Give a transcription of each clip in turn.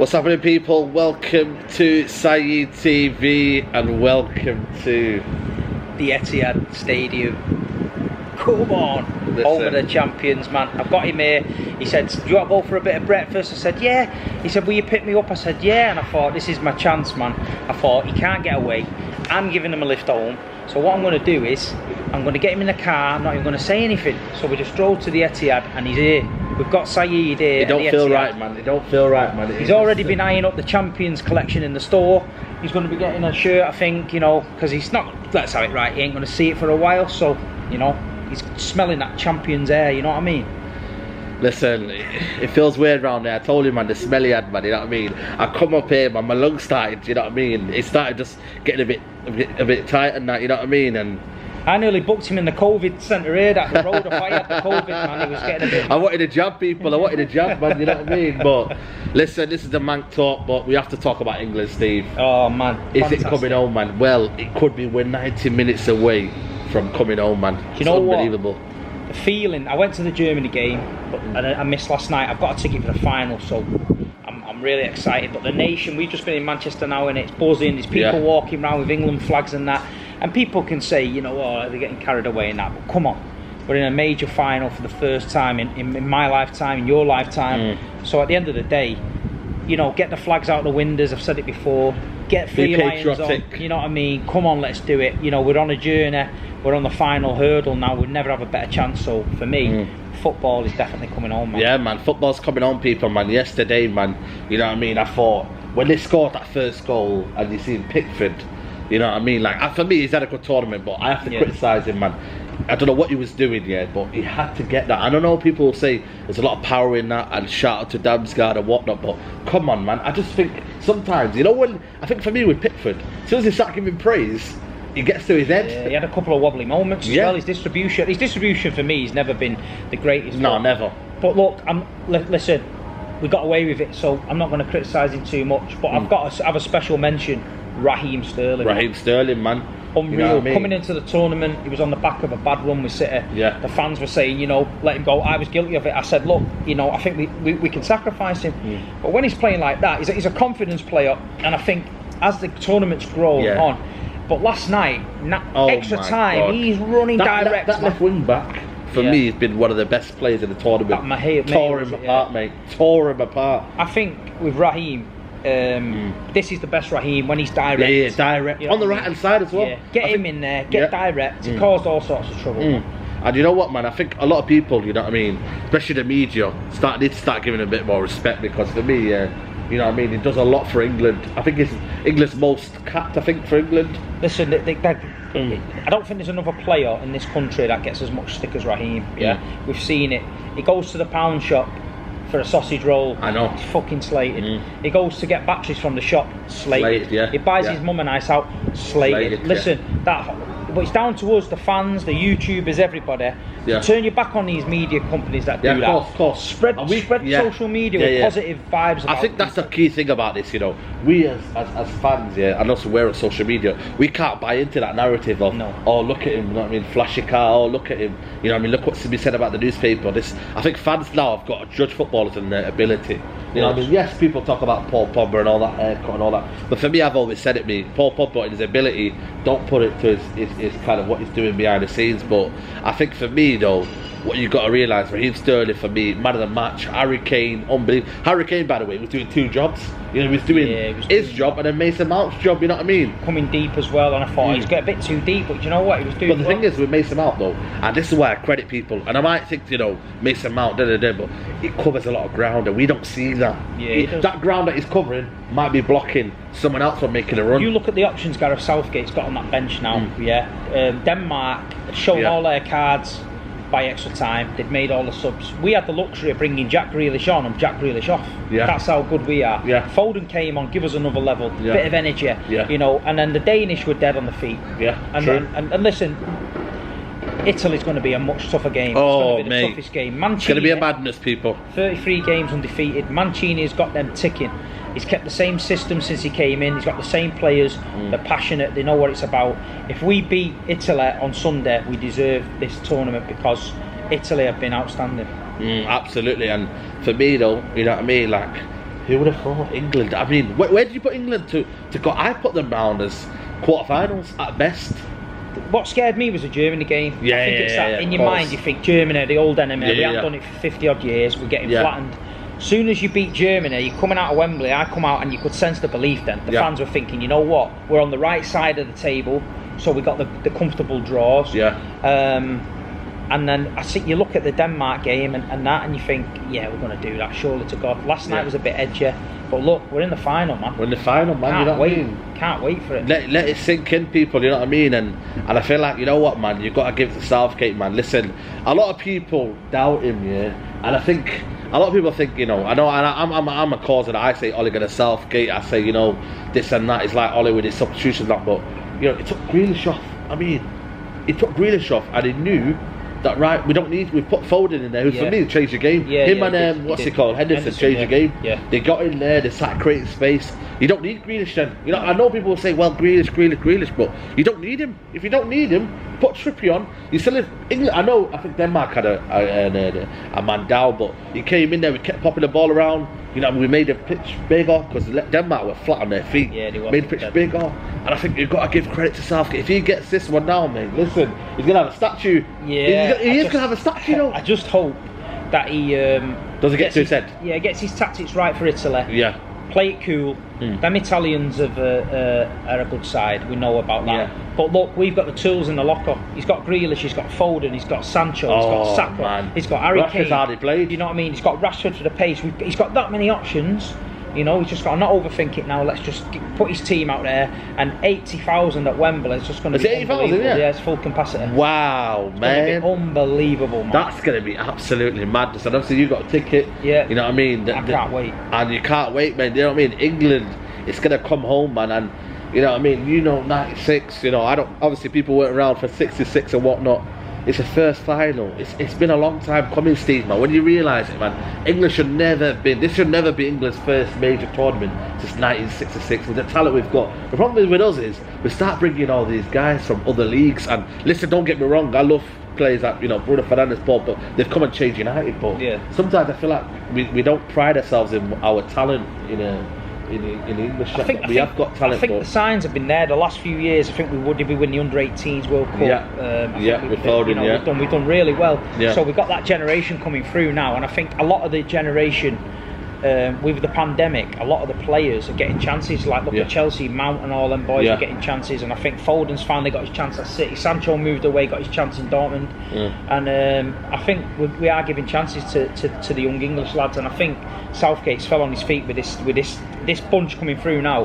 What's happening, people? Welcome to Saeed TV and welcome to the Etihad Stadium. Come on, listen. Over the champions, man. I've got him here. He said, do you want to go for a bit of breakfast? I said, yeah. He said, will you pick me up? I said, yeah. And I thought, this is my chance, man. I thought, he can't get away. I'm giving him a lift home. So what I'm going to do is, I'm going to get him in the car. I'm not even going to say anything. So we just drove to the Etihad and he's here. We've got Saeed here. It don't feel right, man. It don't feel right, man. He's already been eyeing up the champions collection in the store. He's going to be getting a shirt, I think, you know, because he's not, let's have it right, he ain't going to see it for a while. So, you know, he's smelling that champion's air, you know what I mean? Listen, it feels weird around there. I told you, man, the smelly ad, man, you know what I mean? I come up here, man, my lungs started, you know what I mean? It started just getting a bit tight and that, you know what I mean? And I nearly booked him in the COVID centre here, that the road. If I had the COVID, man, he was getting a bit... I wanted to jab people, I wanted to jab, man, you know what I mean? But listen, this is the MANC talk, but we have to talk about England, Steve. Oh, man. Is it coming home, man? Well, it could be. We're 90 minutes away from coming home, man. Do you know unbelievable. What? The feeling, I went to the Germany game, but I missed last night. I've got a ticket for the final, so I'm really excited. But the nation, we've just been in Manchester now and it's buzzing. There's people walking around with England flags and that. And people can say, you know, oh, they're getting carried away and that, but come on. We're in a major final for the first time in my lifetime, in your lifetime. So at the end of the day, you know, get the flags out the windows, I've said it before. Get three lions on, you know what I mean? Come on, let's do it. You know, we're on a journey, we're on the final hurdle now, we'll never have a better chance. So for me, football is definitely coming home, man. Yeah, man, football's coming home, people, man. Yesterday, man, you know what I mean? I thought, when they scored that first goal and you seen Pickford, you know what I mean? Like, for me, he's had a good tournament, but I have to criticise him, man. I don't know what he was doing, but he had to get that. I don't know, people will say there's a lot of power in that and shout out to Damsgaard and whatnot, but come on, man. I just think sometimes, you know, when I think for me with Pickford, as soon as they start giving praise, he gets to his head. Yeah, he had a couple of wobbly moments as well. His distribution for me has never been the greatest. No, never. But look, listen, we got away with it, so I'm not going to criticise him too much. But I've got to have a special mention. Raheem Sterling. Raheem Sterling, man. Unreal. You know what I mean? Coming into the tournament, he was on the back of a bad run with City. Yeah. The fans were saying, you know, let him go. I was guilty of it. I said, look, you know, I think we can sacrifice him. But when he's playing like that, he's a confidence player. And I think as the tournament's grown on, but last night, extra time, God. He's running direct. That left wing back, for me, has been one of the best players in the tournament. Tore him apart, mate. Tore him apart. I think with Raheem, this is the best Raheem when he's direct. Yeah, direct. You know on the right hand side as well. Yeah. Get him in there, get direct. He caused all sorts of trouble. And you know what, man? I think a lot of people, you know what I mean, especially the media, need to start giving him a bit more respect, because for me, you know what I mean, he does a lot for England. I think it's England's most capped, I think, for England. Listen, I don't think there's another player in this country that gets as much stick as Raheem. We've seen it. He goes to the pound shop for a sausage roll. I know. He's fucking slated. He goes to get batteries from the shop. Slated. He buys his mum a nice out. Slated. Listen, but it's down to us, the fans, the YouTubers, everybody, to turn your back on these media companies that do that. Of course. Spread social media with positive vibes. I think that's the key thing about this, you know. We as fans, and also we're on social media, we can't buy into that narrative of, oh, look at him, you know what I mean, flashy car, oh, look at him, you know what I mean, look what's been said about the newspaper. I think fans now have got to judge footballers and their ability. You know what I mean? Yes, people talk about Paul Pogba and all that, haircut and all that, but for me, I've always said it, Paul Pogba and his ability, don't put it to his kind of what he's doing behind the scenes. But I think for me, though, what you've got to realise, Raheem Sterling, for me, man of the match. Harry Kane, unbelievable. Harry Kane, by the way, was doing two jobs. You know, he was doing his job and then Mason Mount's job, you know what I mean? Coming deep as well, and I thought he's got a bit too deep, but you know what, he was doing. But the thing is with Mason Mount, though, and this is why I credit people, and I might think, you know, Mason Mount, but it covers a lot of ground and we don't see that. That ground that he's covering might be blocking someone else from making a run. You look at the options Gareth Southgate's got on that bench now, Denmark showing all their cards by extra time. They'd made all the subs. We had the luxury of bringing Jack Grealish on and Jack Grealish off. That's how good we are. Foden came on, give us another level, bit of energy, you know, and then the Danish were dead on the feet. And listen, Italy's going to be a much tougher game. It's going to be the toughest game. Mancini, it's going to be a madness, people. 33 games undefeated. Mancini's got them ticking. He's kept the same system since he came in. He's got the same players. They're passionate. They know what it's about. If we beat Italy on Sunday, we deserve this tournament because Italy have been outstanding. Absolutely. And for me, though, you know what I mean? Like, Who would have thought England? I mean, where did you put England to go? I put them round as quarterfinals at best. What scared me was the Germany game. I think it's that in your mind you think Germany, the old enemy, we haven't done it for 50 odd years, we're getting flattened. As soon as you beat Germany, you're coming out of Wembley, I come out and you could sense the belief then. The fans were thinking, you know what, we're on the right side of the table, so we got the comfortable draws. And then I think you look at the Denmark game and you think, yeah, we're going to do that, surely to God. Last night was a bit edgier, but look, we're in the final, man. We're in the final, man. You know what I mean? Can't wait for it. Let it sink in, people. You know what I mean? And I feel like, you know what, man, you've got to give it to Southgate, man. Listen, a lot of people doubt him, and I think a lot of people think, you know, I'm a cause that I say Ole going to Southgate. I say, you know, this and that. It's like Ole with his substitutions, that, but you know, it took Grealish off. I mean, it took Grealish off, and he knew that, right, we put Foden in there, who for me changed the game. Him and what's he called, Henderson changed the game. They got in there, they started creating space. You don't need Grealish then. You know, I know people will say, well, Grealish, but you don't need him. If you don't need him, put Trippier on. You still have England. I think Denmark had a man down, but he came in there, we kept popping the ball around. You know, we made the pitch bigger because Denmark were flat on their feet. They made the pitch bigger, and I think you've got to give credit to Southgate. If he gets this one down, mate, listen, he's gonna have a statue. He is gonna have a statue, though. I just hope that he doesn't get to his head. Yeah, gets his tactics right for Italy. Yeah. Play it cool. Them Italians are a good side. We know about that. But look, we've got the tools in the locker. He's got Grealish, he's got Foden, he's got Sancho, he's got Saka, he's got Harry Kane. Hardly played. You know what I mean? He's got Rashford for the pace. He's got that many options. You know, he's just got to not overthink it now. Let's just put his team out there. And 80,000 at Wembley is just going to be 80,000, yeah, it's full capacity. Wow, it's man. Gonna be unbelievable, man. That's going to be absolutely madness. And obviously, you've got a ticket. Yeah. You know what I mean? I can't wait. And you can't wait, man. You know what I mean? England, it's going to come home, man. And, you know what I mean? You know, 96, you know, obviously, people weren't around for 66 and whatnot. It's the first final. It's been a long time coming, Steve, man. When you realise it, man, England should never have been. This should never be England's first major tournament since 1966. With the talent we've got, the problem with us is we start bringing all these guys from other leagues. And listen, don't get me wrong, I love players like, you know, Bruno Fernandes, Paul, but they've come and changed United. But sometimes I feel like we don't pride ourselves in our talent in English. We have got talent. I think the signs have been there the last few years. I think did we win the under-18s World Cup? With Foden, we've done really well. So we've got that generation coming through now, and I think a lot of the generation with the pandemic, a lot of the players are getting chances. Like look at Chelsea, Mount and all them boys are getting chances, and I think Foden's finally got his chance at City. Sancho moved away, got his chance in Dortmund, and I think we are giving chances to the young English lads, and I think Southgate's fell on his feet with this bunch coming through now.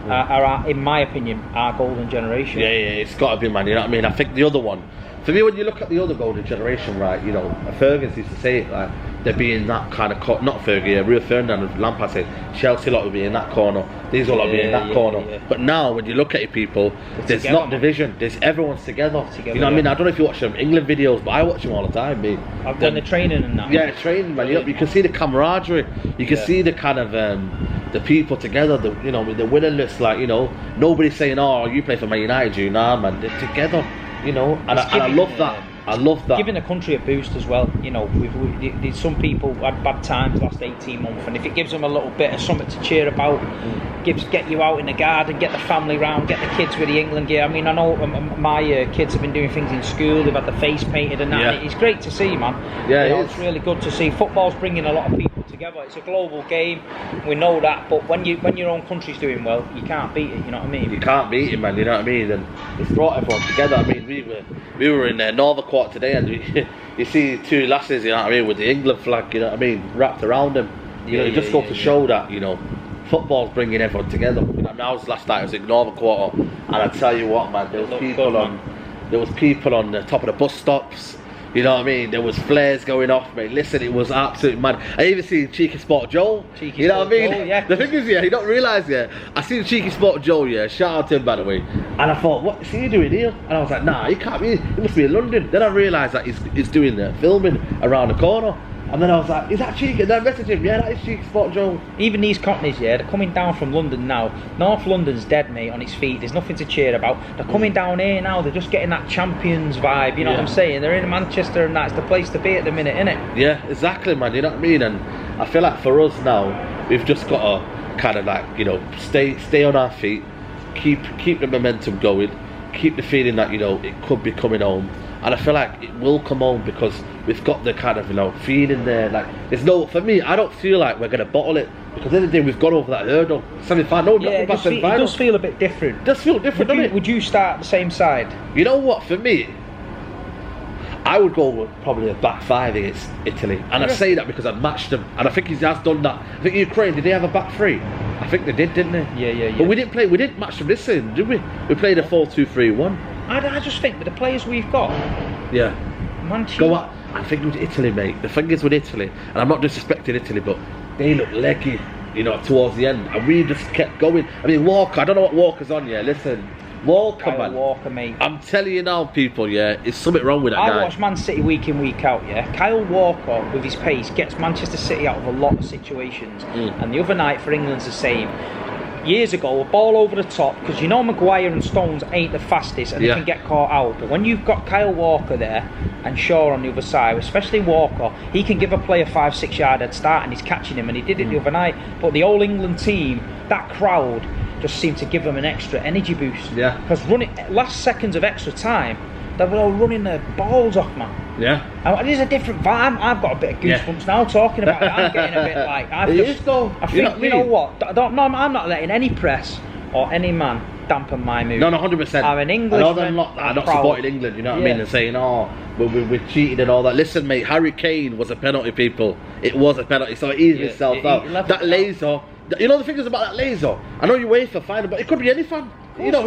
Are, in my opinion, our golden generation. Yeah, it's got to be, man. You know what I mean? I think the other one, for me, when you look at the other golden generation, right? You know, Ferguson used to say it like they're being that kind of not Fergie, Rio Ferdinand and Lampard said Chelsea lot will be in that corner, these all will be in that corner. But now when you look at it, people, there's together, not division. There's everyone's together. You know what I mean? I don't know if you watch them England videos, but I watch them all the time, mate. I've done the training and that. Yeah, training, man. You can see the camaraderie. You can see the kind of the people together. You know, with the willingness, like, you know, nobody's saying, "Oh, you play for Man United, you nah, man." They're together. You know, and I love that. I love that. Giving the country a boost as well. You know, some people had bad times last 18 months, and if it gives them a little bit of something to cheer about, get you out in the garden, get the family round, get the kids with the England gear. I mean, I know my kids have been doing things in school. They've had the face painted and that. And it's great to see, man. Yeah, you know, it's really good to see. Football's bringing a lot of people together. It's a global game. We know that, but when your own country's doing well, you can't beat it. You know what I mean? You can't beat it, man. You know what I mean? And it's brought everyone together. I mean, we were in Northern Quarter today, and you see two lasses, you know what I mean, with the England flag, you know what I mean, wrapped around them. You know, it just goes to show that, you know, football's bringing everyone together. You know, I was last night, I was in Northern Quarter, and I tell you what, man, there was people on the top of the bus stops. You know what I mean? There was flares going off, mate. Listen, it was absolute mad. I even seen Cheeky Sport Joel. You know what I mean? Joel, yeah. The thing is, you don't realise, I seen Cheeky Sport Joel, shout out to him, by the way. And I thought, what is he doing here? And I was like, nah, he can't be, he must be in London. Then I realised that he's doing the filming around the corner. And then I was like, is that Cheeky? And then I messaged him, yeah, that is Cheeky Sport Joel. Even these Cockneys, they're coming down from London now. North London's dead, mate, on its feet. There's nothing to cheer about. They're coming down here now. They're just getting that champions vibe, you know what I'm saying? They're in Manchester, and that's the place to be at the minute, innit? Yeah, exactly, man, you know what I mean? And I feel like for us now, we've just got to kind of like, you know, stay on our feet, keep the momentum going, keep the feeling that, you know, it could be coming home. And I feel like it will come home because we've got the kind of, you know, feeling there. Like, there's no, for me, I don't feel like we're going to bottle it. Because the other day we've gone over that hurdle. Semi-final, it does feel a bit different. It does feel different, doesn't it? Would you start the same side? You know what, for me, I would go with probably a back five against Italy. And I say that because I've matched them. And I think he has done that. I think Ukraine, did they have a back three? I think they did, didn't they? Yeah. But we didn't match them this season, did we? We played a 4-2-3-1. I just think with the players we've got, Go on. I think with Italy, mate. The thing is with Italy, and I'm not disrespecting Italy, but they look leggy, you know, towards the end, and we just kept going. I mean, Walker. I don't know what Walker's on. Yeah, listen, Walker, man. Walker, mate. I'm telling you now, people. Yeah, there's something wrong with that guy. I watch Man City week in, week out. Yeah, Kyle Walker with his pace gets Manchester City out of a lot of situations, and the other night for England's the same. Years ago, a ball over the top, because you know Maguire and Stones ain't the fastest and they can get caught out. But when you've got Kyle Walker there and Shaw on the other side, especially Walker, he can give a player 5-6 yard head start and he's catching him, and he did it the other night. But the All England team, that crowd, just seemed to give them an extra energy boost. Yeah. Because last seconds of extra time, they were all running their balls off, man. Yeah. And there's a different vibe. I've got a bit of goosebumps now talking about it. I'm getting a bit like... I think, you know what? I'm not letting any press or any man dampen my mood. No, 100%. I'm an Englishman. I'm not supporting England, you know what I mean? And saying, oh, we're cheating and all that. Listen, mate, Harry Kane was a penalty, people. It was a penalty, so it eased itself out. That laser... You know the thing is about that laser? I know you wait for final, but it could be any fan. You know,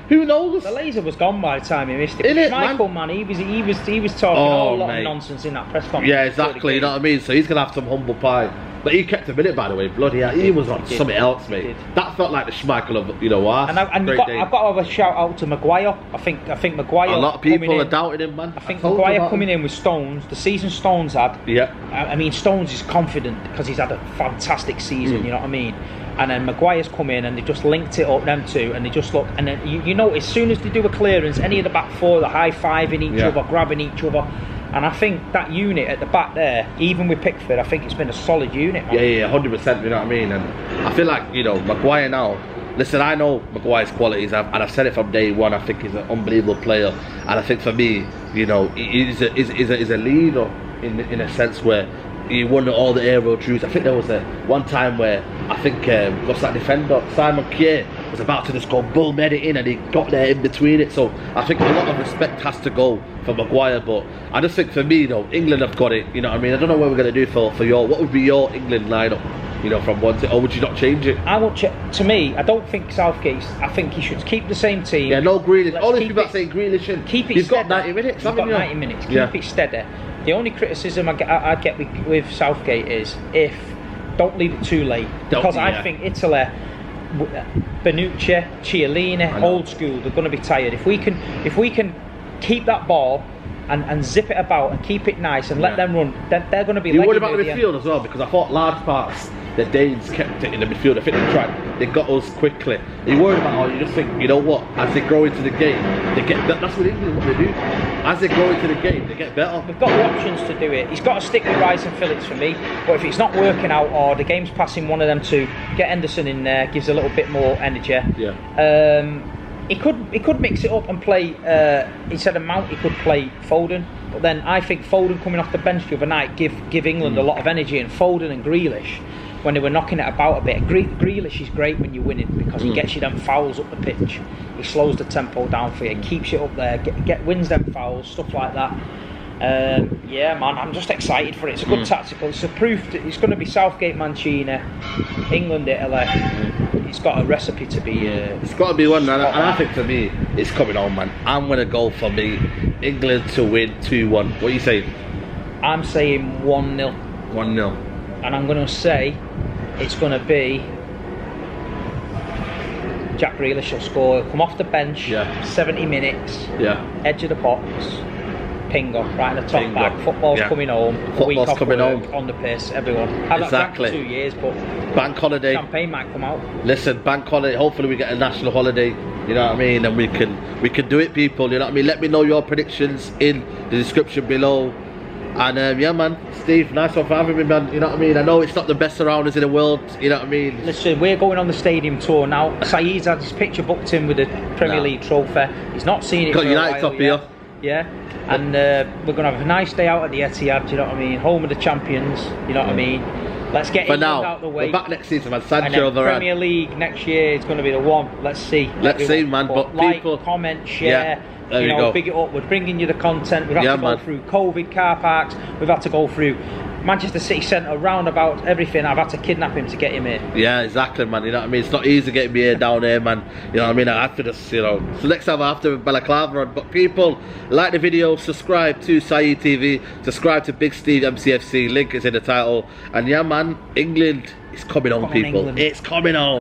who knows? The laser was gone by the time he missed it. Michael, man, he was talking a lot of nonsense in that press conference. Yeah, exactly, you know what I mean? So he's going to have some humble pie. But he kept a minute, by the way. Bloody hell, he was on something else, mate. That felt like the Schmeichel of, you know what? And I've got to have a shout out to Maguire. I think Maguire. A lot of people are doubting him, man. I think Maguire coming in with Stones, the season Stones had. Yeah. I mean, Stones is confident because he's had a fantastic season, you know what I mean? And then Maguire's come in and they just linked it up, them two, and they just look. And then you know, as soon as they do a clearance, any of the back four, they're high-fiving each other, grabbing each other. And I think that unit at the back there, even with Pickford, I think it's been a solid unit, man. Yeah, 100%, you know what I mean? And I feel like, you know, Maguire now, listen, I know Maguire's qualities, and I've said it from day one, I think he's an unbelievable player. And I think for me, you know, he's a leader in a sense where he won all the Aero Drews. I think there was one time where I think what's that defender, Simon Kier, was about to just go bull med it in, and he got there in between it. So I think a lot of respect has to go for Maguire. But I just think for me, though, England have got it. You know what I mean? I don't know what we're going to do for your. What would be your England lineup? You know, from 1 to, or would you not change it? I won't. To me, I don't think Southgate. I think he should keep the same team. Yeah, no Grealish. All these people that say Grealish in. Keep it. You've steady. got 90 minutes. You've got 90 minutes. Keep it steady. The only criticism I get with Southgate is don't leave it too late, because I think Italy, Bonucci, Chiellini, old school, they're going to be tired. If we can keep that ball and zip it about and keep it nice and let them run, they're going to be. You worried about the midfield as well, because I thought large parts the Danes kept it in the midfield. I think they got us quickly. Are you worried about, or you just think, you know what, as they grow into the game, they get that's what England what they do. As they grow into the game, they get better. We've got the options to do it. He's got to stick with Rice and Phillips for me. But if it's not working out, or the game's passing one of them two, get Henderson in there, gives a little bit more energy. Yeah. He could mix it up and play instead of Mount. He could play Foden. But then I think Foden coming off the bench the other night give England a lot of energy, and Foden and Grealish, when they were knocking it about a bit. Grealish is great when you're winning, because he gets you them fouls up the pitch. He slows the tempo down for you, keeps you up there, wins them fouls, stuff like that. Yeah, man, I'm just excited for it. It's a good tactical. It's a proof that it's going to be Southgate, Mancini, England, Italy. It's got a recipe to be. It's got to be one, and I think for me, it's coming on, man. I'm going to go for me, England to win 2-1. What are you saying? I'm saying 1-0. 1-0. And I'm going to say it's going to be Jack Grealish will score. He'll come off the bench, 70 minutes, edge of the box, ping up right in the top back. Football's coming home. Football's coming home. On the piss, everyone. Exactly. For 2 years, but bank holiday. Champagne might come out. Listen, bank holiday. Hopefully we get a national holiday. You know what I mean? And we can do it, people. You know what I mean? Let me know your predictions in the description below. And yeah, man, Steve, nice one for having me, man. You know what I mean? I know it's not the best surroundings in the world. You know what I mean? Listen, we're going on the stadium tour now. Saeed's had his picture booked in with the Premier League trophy. He's not seen it. Got for United a while top here. Yeah, and we're going to have a nice day out at the Etihad. Do you know what I mean? Home of the champions. You know what I mean? Let's get England out of the way. We're back next season, man. Sancho, and then the Premier League next year is going to be the one. Let's see. Let's see, man. But like, people, comment, share. There you know, go. Big it up. We're bringing you the content. We've had to go through COVID car parks. We've had to go through Manchester City Centre, roundabout, everything. I've had to kidnap him to get him here. Yeah, exactly, man. You know what I mean? It's not easy getting me here down here, man. You know what I mean? I have to just, you know. So next time I have to balaclava on. But people, like the video, subscribe to Saeed TV, subscribe to Big Steve MCFC. Link is in the title. And yeah, man, England is coming on, people. England. It's coming on.